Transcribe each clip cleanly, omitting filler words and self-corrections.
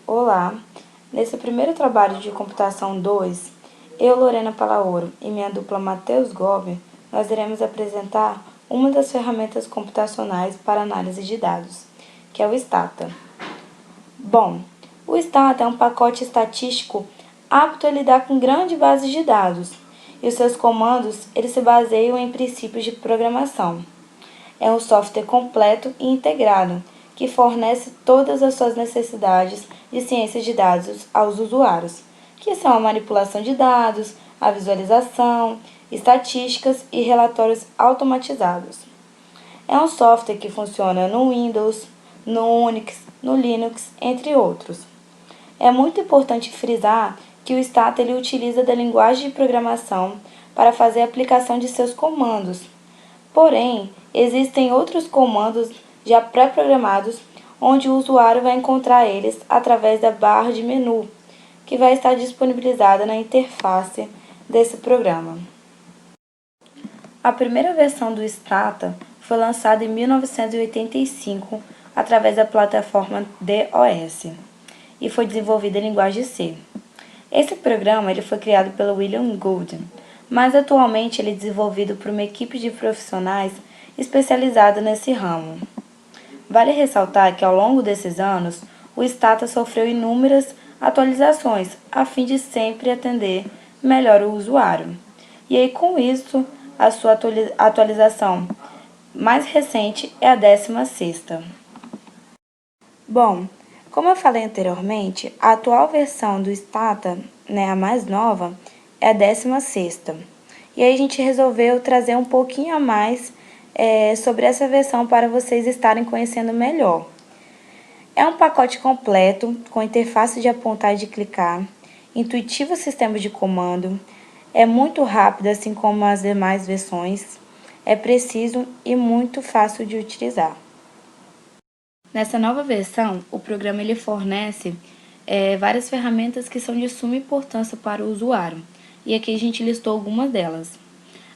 Olá! Nesse primeiro trabalho de computação 2, eu, Lorena Palaoro, e minha dupla Matheus Gobi, nós iremos apresentar uma das ferramentas computacionais para análise de dados, que é o Stata. Bom, o Stata é um pacote estatístico apto a lidar com grandes bases de dados, e os seus comandos eles se baseiam em princípios de programação. É um software completo e integrado, que fornece todas as suas necessidades de ciência de dados aos usuários, que são a manipulação de dados, a visualização, estatísticas e relatórios automatizados. É um software que funciona no Windows, no Unix, no Linux, entre outros. É muito importante frisar que o Stata ele utiliza da linguagem de programação para fazer a aplicação de seus comandos. Porém, existem outros comandos já pré-programados, onde o usuário vai encontrar eles através da barra de menu, que vai estar disponibilizada na interface desse programa. A primeira versão do Stata foi lançada em 1985 através da plataforma DOS e foi desenvolvida em linguagem C. Esse programa ele foi criado pelo William Golden, mas atualmente ele é desenvolvido por uma equipe de profissionais especializada nesse ramo. Vale ressaltar que ao longo desses anos, o Stata sofreu inúmeras atualizações a fim de sempre atender melhor o usuário. E aí com isso, a sua atualização mais recente é a 16ª. Bom, como eu falei anteriormente, a atual versão do Stata, a mais nova, é a 16ª. E aí a gente resolveu trazer um pouquinho a mais sobre essa versão para vocês estarem conhecendo melhor. É um pacote completo, com interface de apontar e de clicar, intuitivo sistema de comando, é muito rápido, assim como as demais versões, é preciso e muito fácil de utilizar. Nessa nova versão, o programa ele fornece várias ferramentas que são de suma importância para o usuário, e aqui a gente listou algumas delas.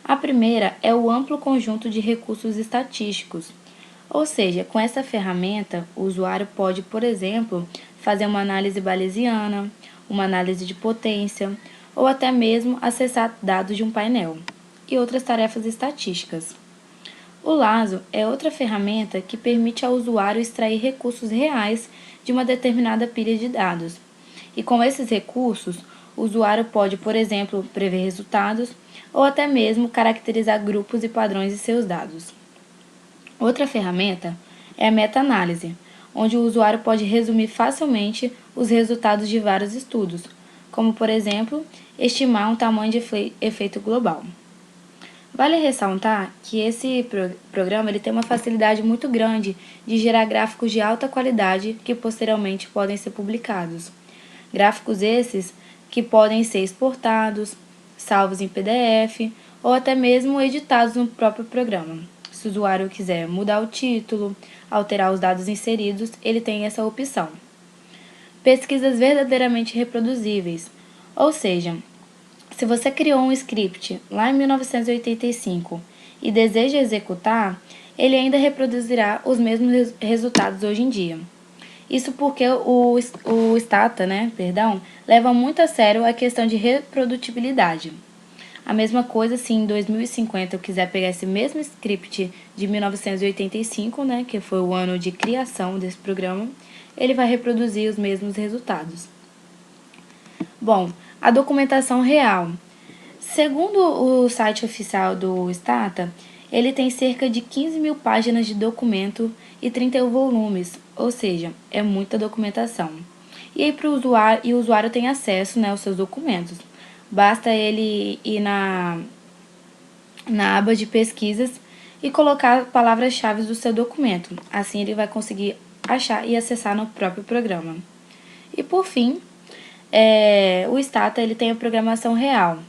A primeira é o amplo conjunto de recursos estatísticos, ou seja, com essa ferramenta, o usuário pode, por exemplo, fazer uma análise bayesiana, uma análise de potência, ou até mesmo acessar dados de um painel, e outras tarefas estatísticas. O Lasso é outra ferramenta que permite ao usuário extrair recursos reais de uma determinada pilha de dados. E com esses recursos, o usuário pode, por exemplo, prever resultados ou até mesmo caracterizar grupos e padrões de seus dados. Outra ferramenta é a meta-análise, onde o usuário pode resumir facilmente os resultados de vários estudos, como, por exemplo, estimar um tamanho de efeito global. Vale ressaltar que esse programa ele tem uma facilidade muito grande de gerar gráficos de alta qualidade que posteriormente podem ser publicados. Gráficos esses que podem ser exportados, salvos em PDF ou até mesmo editados no próprio programa. Se o usuário quiser mudar o título, alterar os dados inseridos, ele tem essa opção. Pesquisas verdadeiramente reproduzíveis, ou seja, se você criou um script lá em 1985 e deseja executar, ele ainda reproduzirá os mesmos resultados hoje em dia. Isso porque o Stata, leva muito a sério a questão de reprodutibilidade. A mesma coisa se em 2050 eu quiser pegar esse mesmo script de 1985, que foi o ano de criação desse programa, ele vai reproduzir os mesmos resultados. Bom, a documentação real. Segundo o site oficial do Stata, ele tem cerca de 15 mil páginas de documento e 31 volumes, ou seja, é muita documentação. E aí o usuário tem acesso aos seus documentos. Basta ele ir na aba de pesquisas e colocar palavras-chave do seu documento. Assim ele vai conseguir achar e acessar no próprio programa. E por fim, o Stata ele tem a programação real.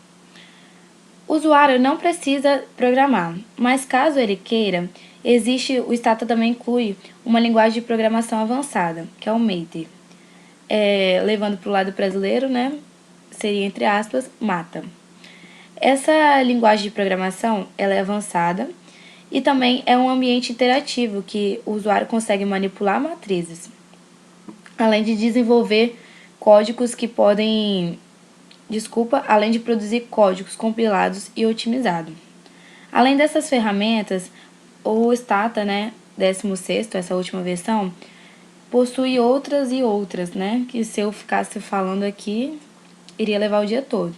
O usuário não precisa programar, mas caso ele queira, o Stata também inclui uma linguagem de programação avançada, que é o Mater. Levando para o lado brasileiro, seria, entre aspas, Mata. Essa linguagem de programação ela é avançada e também é um ambiente interativo que o usuário consegue manipular matrizes. além de desenvolver códigos que podem... além de produzir códigos compilados e otimizados. Além dessas ferramentas, o Stata, 16º, essa última versão, possui outras e outras, que se eu ficasse falando aqui, iria levar o dia todo.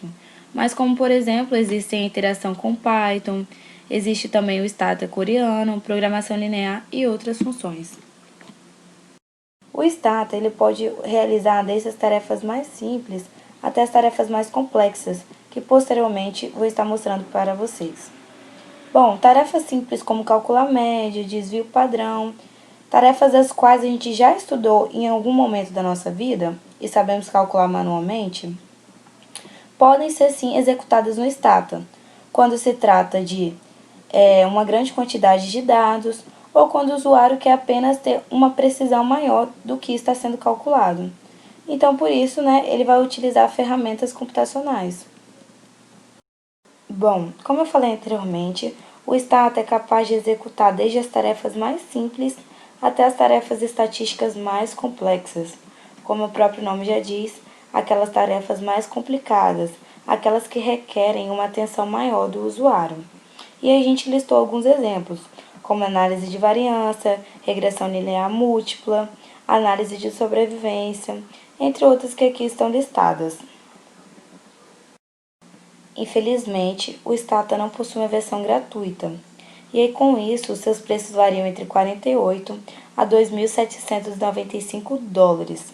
Mas como, por exemplo, existe a interação com Python, existe também o Stata coreano, programação linear e outras funções. O Stata ele pode realizar desde as tarefas mais simples até as tarefas mais complexas, que posteriormente vou estar mostrando para vocês. Bom, tarefas simples como calcular média, desvio padrão, tarefas as quais a gente já estudou em algum momento da nossa vida e sabemos calcular manualmente, podem ser sim executadas no Stata, quando se trata de uma grande quantidade de dados ou quando o usuário quer apenas ter uma precisão maior do que está sendo calculado. Então, por isso, ele vai utilizar ferramentas computacionais. Bom, como eu falei anteriormente, o Stata é capaz de executar desde as tarefas mais simples até as tarefas estatísticas mais complexas. Como o próprio nome já diz, aquelas tarefas mais complicadas, aquelas que requerem uma atenção maior do usuário. E a gente listou alguns exemplos, como análise de variância, regressão linear múltipla, análise de sobrevivência, entre outras que aqui estão listadas. Infelizmente, o Stata não possui uma versão gratuita, e aí com isso, seus preços variam entre 48 a 2.795 dólares.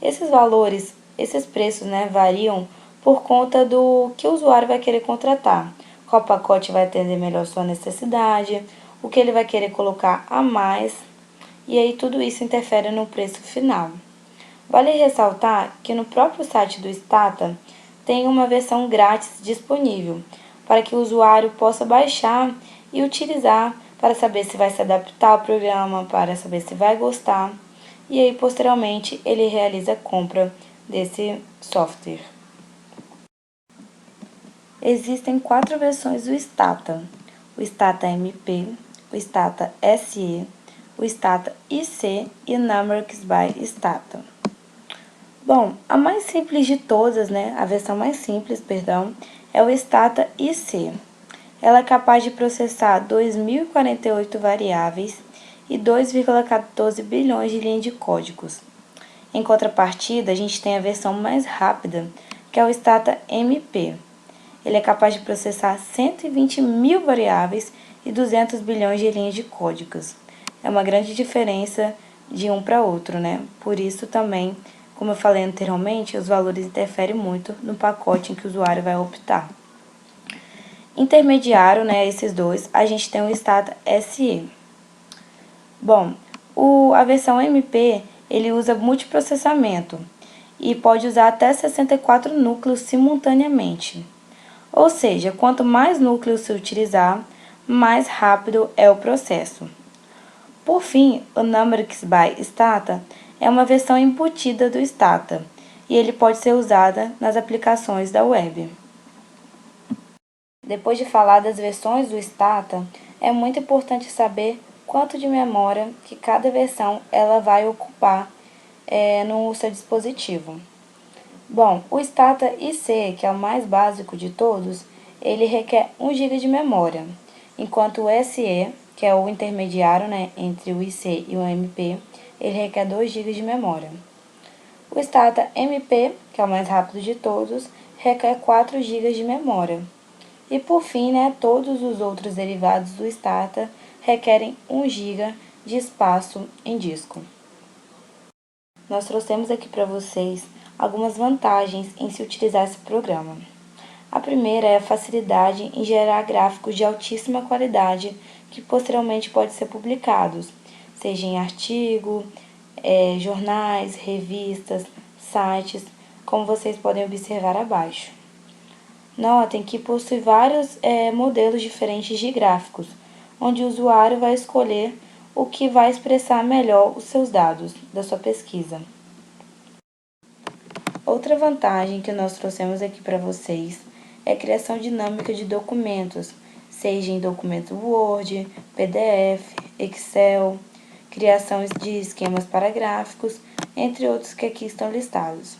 Esses preços, variam por conta do que o usuário vai querer contratar, qual pacote vai atender melhor sua necessidade, o que ele vai querer colocar a mais, e aí tudo isso interfere no preço final. Vale ressaltar que no próprio site do Stata tem uma versão grátis disponível, para que o usuário possa baixar e utilizar para saber se vai se adaptar ao programa, para saber se vai gostar, e aí posteriormente ele realiza a compra desse software. Existem 4 versões do Stata: o Stata MP, o Stata SE, o Stata IC e o Numerics by Stata. Bom, a mais simples de todas, a versão mais simples, é o Stata IC. Ela é capaz de processar 2.048 variáveis e 2,14 bilhões de linhas de códigos. Em contrapartida, a gente tem a versão mais rápida, que é o Stata MP. Ele é capaz de processar 120 mil variáveis e 200 bilhões de linhas de códigos. É uma grande diferença de um para outro, Por isso também, como eu falei anteriormente, os valores interferem muito no pacote em que o usuário vai optar. Intermediário, esses dois, a gente tem o Stata SE. Bom, a versão MP, ele usa multiprocessamento e pode usar até 64 núcleos simultaneamente. Ou seja, quanto mais núcleos se utilizar, mais rápido é o processo. Por fim, o Numerics by Stata é uma versão embutida do Stata e ele pode ser usado nas aplicações da web. Depois de falar das versões do Stata, é muito importante saber quanto de memória que cada versão ela vai ocupar no seu dispositivo. Bom, o Stata IC, que é o mais básico de todos, ele requer 1 GB de memória, enquanto o SE, que é o intermediário entre o IC e o MP, ele requer 2 GB de memória. O Stata MP, que é o mais rápido de todos, requer 4 GB de memória. E por fim, todos os outros derivados do Stata requerem 1 GB de espaço em disco. Nós trouxemos aqui para vocês algumas vantagens em se utilizar esse programa. A primeira é a facilidade em gerar gráficos de altíssima qualidade que posteriormente podem ser publicados, seja em artigo, jornais, revistas, sites, como vocês podem observar abaixo. Notem que possui vários modelos diferentes de gráficos, onde o usuário vai escolher o que vai expressar melhor os seus dados da sua pesquisa. Outra vantagem que nós trouxemos aqui para vocês é a criação dinâmica de documentos, seja em documento Word, PDF, Excel, criação de esquemas para gráficos, entre outros que aqui estão listados.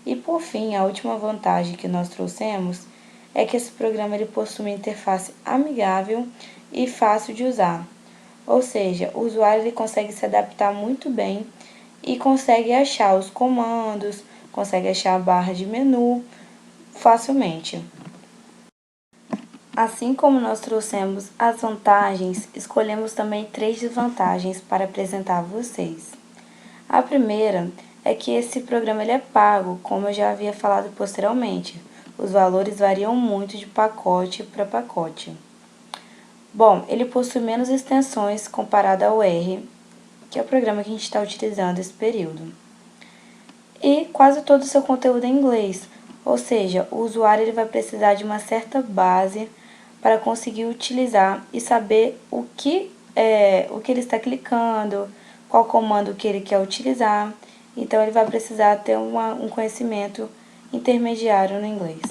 E por fim, a última vantagem que nós trouxemos é que esse programa ele possui uma interface amigável e fácil de usar. Ou seja, o usuário ele consegue se adaptar muito bem e consegue achar os comandos, consegue achar a barra de menu facilmente. Assim como nós trouxemos as vantagens, escolhemos também 3 desvantagens para apresentar a vocês. A primeira é que esse programa ele é pago, como eu já havia falado posteriormente. Os valores variam muito de pacote para pacote. Bom, ele possui menos extensões comparado ao R, que é o programa que a gente está utilizando esse período. E quase todo o seu conteúdo é em inglês, ou seja, o usuário ele vai precisar de uma certa base para conseguir utilizar e saber o que ele está clicando, qual comando que ele quer utilizar. Então, ele vai precisar ter um conhecimento intermediário no inglês.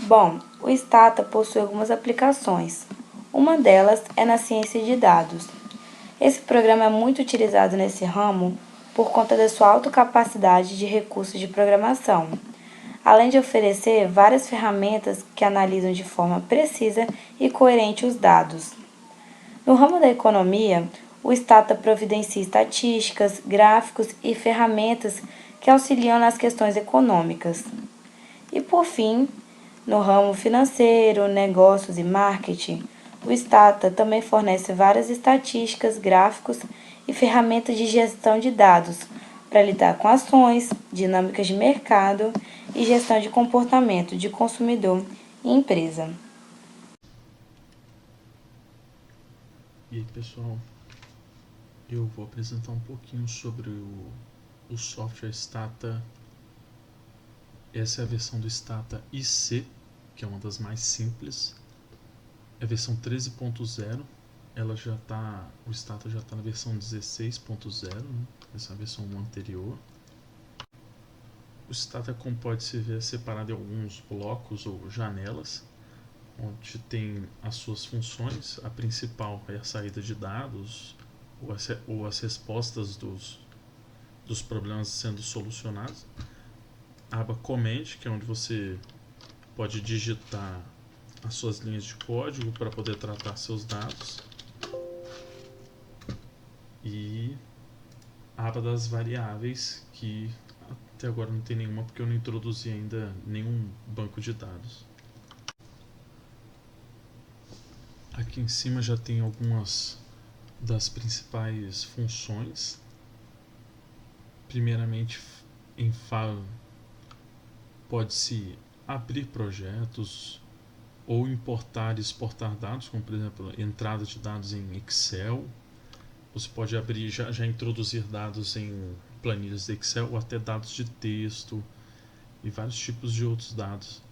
Bom, o Stata possui algumas aplicações. Uma delas é na ciência de dados. Esse programa é muito utilizado nesse ramo por conta da sua alta capacidade de recursos de programação, além de oferecer várias ferramentas que analisam de forma precisa e coerente os dados. No ramo da economia, o Stata providencia estatísticas, gráficos e ferramentas que auxiliam nas questões econômicas. E por fim, no ramo financeiro, negócios e marketing, o Stata também fornece várias estatísticas, gráficos e ferramentas de gestão de dados para lidar com ações, dinâmicas de mercado e gestão de comportamento de consumidor e empresa. E aí, pessoal, eu vou apresentar um pouquinho sobre o software Stata. Essa é a versão do Stata IC, que é uma das mais simples. É a versão 13.0. O Stata já está na versão 16.0, né? Essa é a versão anterior. O Stata pode se ver separado em alguns blocos ou janelas, onde tem as suas funções. A principal é a saída de dados ou as respostas dos problemas sendo solucionados. A aba Command, que é onde você pode digitar as suas linhas de código para poder tratar seus dados. E a aba das variáveis, que até agora não tem nenhuma porque eu não introduzi ainda nenhum banco de dados. Aqui em cima já tem algumas das principais funções. Primeiramente, em File pode-se abrir projetos ou importar e exportar dados, como por exemplo entrada de dados em Excel. Você pode abrir, já introduzir dados em planilhas de Excel ou até dados de texto e vários tipos de outros dados.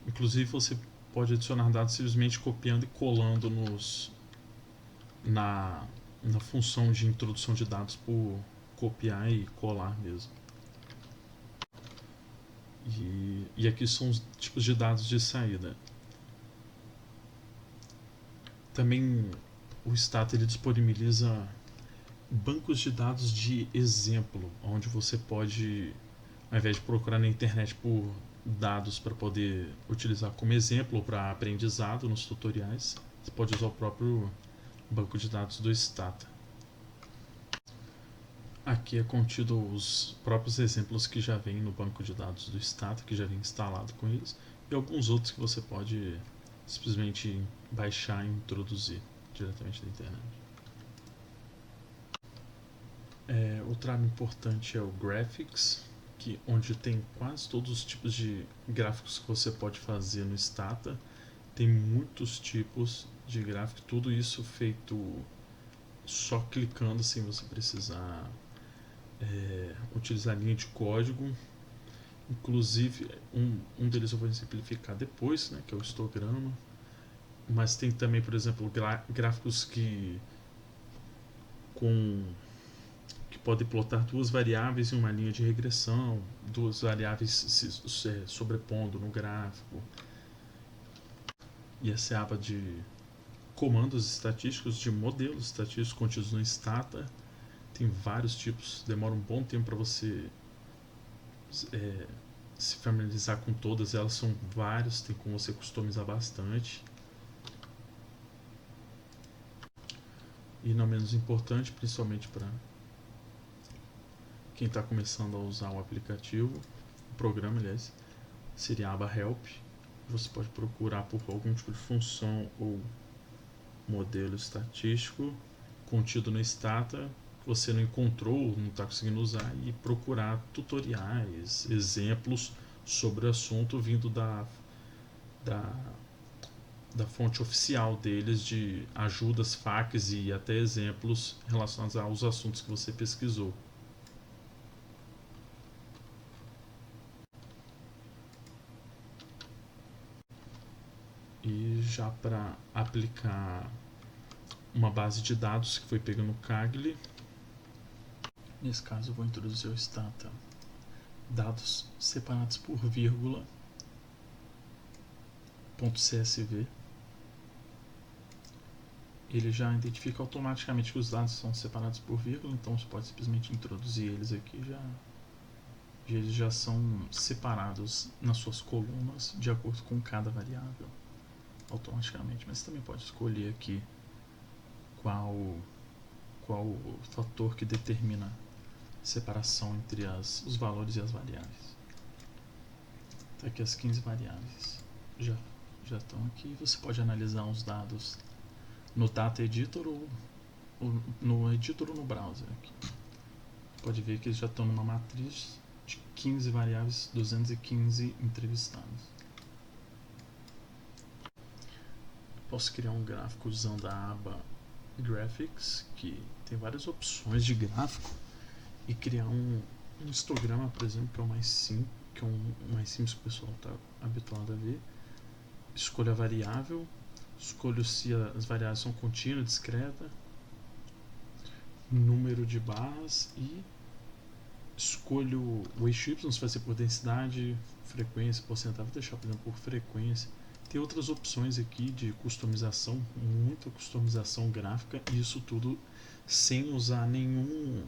Inclusive você pode adicionar dados simplesmente copiando e colando na função de introdução de dados por copiar e colar mesmo. E aqui são os tipos de dados de saída. Também o Stata ele disponibiliza bancos de dados de exemplo, onde você pode, ao invés de procurar na internet por dados para poder utilizar como exemplo para aprendizado nos tutoriais, você pode usar o próprio banco de dados do Stata. Aqui é contido os próprios exemplos que já vem no banco de dados do Stata, que já vem instalado com eles, e alguns outros que você pode simplesmente baixar e introduzir diretamente da internet. Outra aba importante é o Graphics, onde tem quase todos os tipos de gráficos que você pode fazer no Stata. Tem muitos tipos de gráfico, tudo isso feito só clicando sem você precisar utilizar linha de código. Inclusive, um deles eu vou exemplificar depois, né, que é o histograma. Mas tem também, por exemplo, gráficos que podem plotar duas variáveis em uma linha de regressão, duas variáveis se sobrepondo no gráfico. E essa é a aba de comandos estatísticos, de modelos estatísticos contidos no Stata. Tem vários tipos, demora um bom tempo para você se familiarizar com todas elas, são vários, tem como você customizar bastante. E não menos importante, principalmente para quem está começando a usar o aplicativo, o programa, aliás, seria a aba Help. Você pode procurar por algum tipo de função ou modelo estatístico contido no Stata que você não encontrou, não está conseguindo usar, e procurar tutoriais, exemplos sobre o assunto vindo da fonte oficial deles, de ajudas, FAQs e até exemplos relacionados aos assuntos que você pesquisou. E já para aplicar uma base de dados que foi pega no Kaggle, nesse caso eu vou introduzir o Stata dados separados por vírgula .csv. Ele já identifica automaticamente que os dados são separados por vírgula, então você pode simplesmente introduzir eles aqui, eles já são separados nas suas colunas de acordo com cada variável automaticamente, mas você também pode escolher aqui qual o fator que determina a separação entre os valores e as variáveis. Tá aqui as 15 variáveis já estão aqui. Você pode analisar os dados no Data Editor ou no editor ou no browser aqui. Pode ver que eles já estão numa matriz de 15 variáveis, 215 entrevistados. Posso criar um gráfico usando a aba Graphics, que tem várias opções de gráfico, e criar um histograma, por exemplo, que é o mais simples, que o pessoal está habituado a ver. Escolho a variável, escolho se as variáveis são contínua, discreta, número de barras, e escolho o eixo Y, se vai ser por densidade, frequência, porcentagem. Vou deixar, por exemplo, por frequência. Tem outras opções aqui de customização, muita customização gráfica, e isso tudo sem usar nenhuma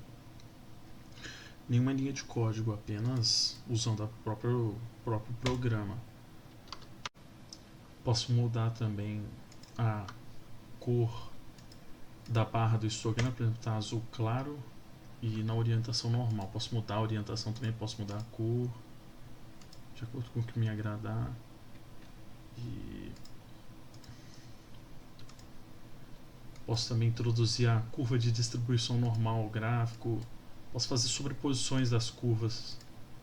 linha de código, apenas usando o próprio programa. Posso mudar também a cor da barra do histograma, por exemplo, está azul claro, e na orientação normal. Posso mudar a orientação também, posso mudar a cor de acordo com o que me agradar. E posso também introduzir a curva de distribuição normal ao gráfico. Posso fazer sobreposições das curvas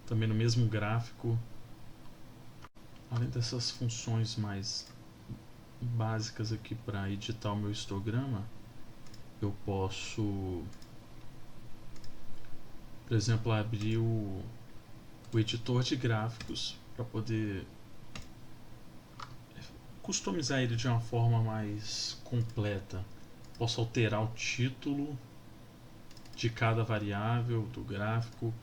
também no mesmo gráfico. Além dessas funções mais básicas aqui para editar o meu histograma, eu posso, por exemplo, abrir o editor de gráficos para poder customizar ele de uma forma mais completa. Posso alterar o título de cada variável do gráfico,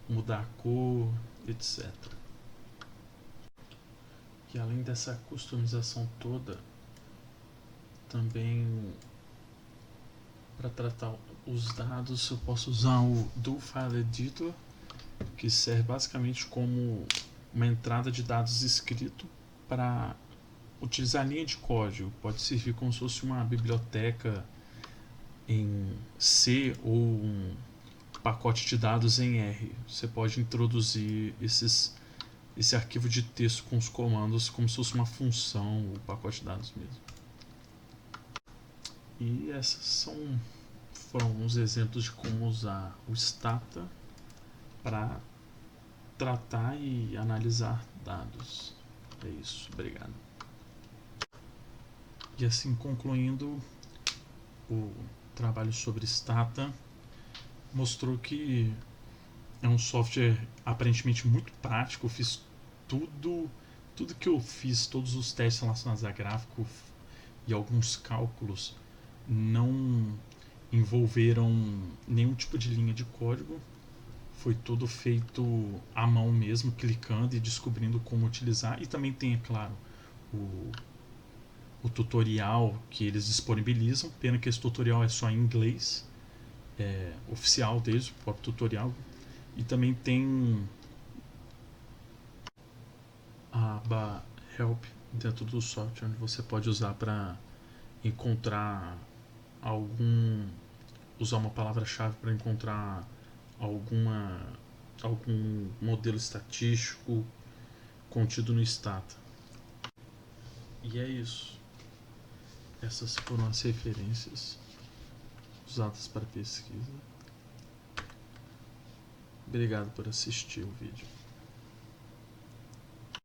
mudar a cor, etc. E além dessa customização toda, também para tratar os dados eu posso usar o Do File Editor, que serve basicamente como uma entrada de dados escrito para utilizar linha de código. Pode servir como se fosse uma biblioteca em C ou um pacote de dados em R. Você pode introduzir esse arquivo de texto com os comandos como se fosse uma função ou pacote de dados mesmo. E esses foram uns exemplos de como usar o Stata para tratar e analisar dados. É isso, obrigado. E assim, concluindo, o trabalho sobre Stata mostrou que é um software aparentemente muito prático. Eu fiz tudo que eu fiz, todos os testes relacionados a gráfico e alguns cálculos não envolveram nenhum tipo de linha de código. Foi tudo feito à mão mesmo, clicando e descobrindo como utilizar. E também tem, é claro, o o tutorial que eles disponibilizam. Pena que esse tutorial é só em inglês, oficial deles, o próprio tutorial. E também tem a aba Help dentro do software, onde você pode usar para encontrar usar uma palavra-chave para encontrar algum modelo estatístico contido no Stata. E é isso. Essas foram as referências usadas para pesquisa. Obrigado por assistir o vídeo.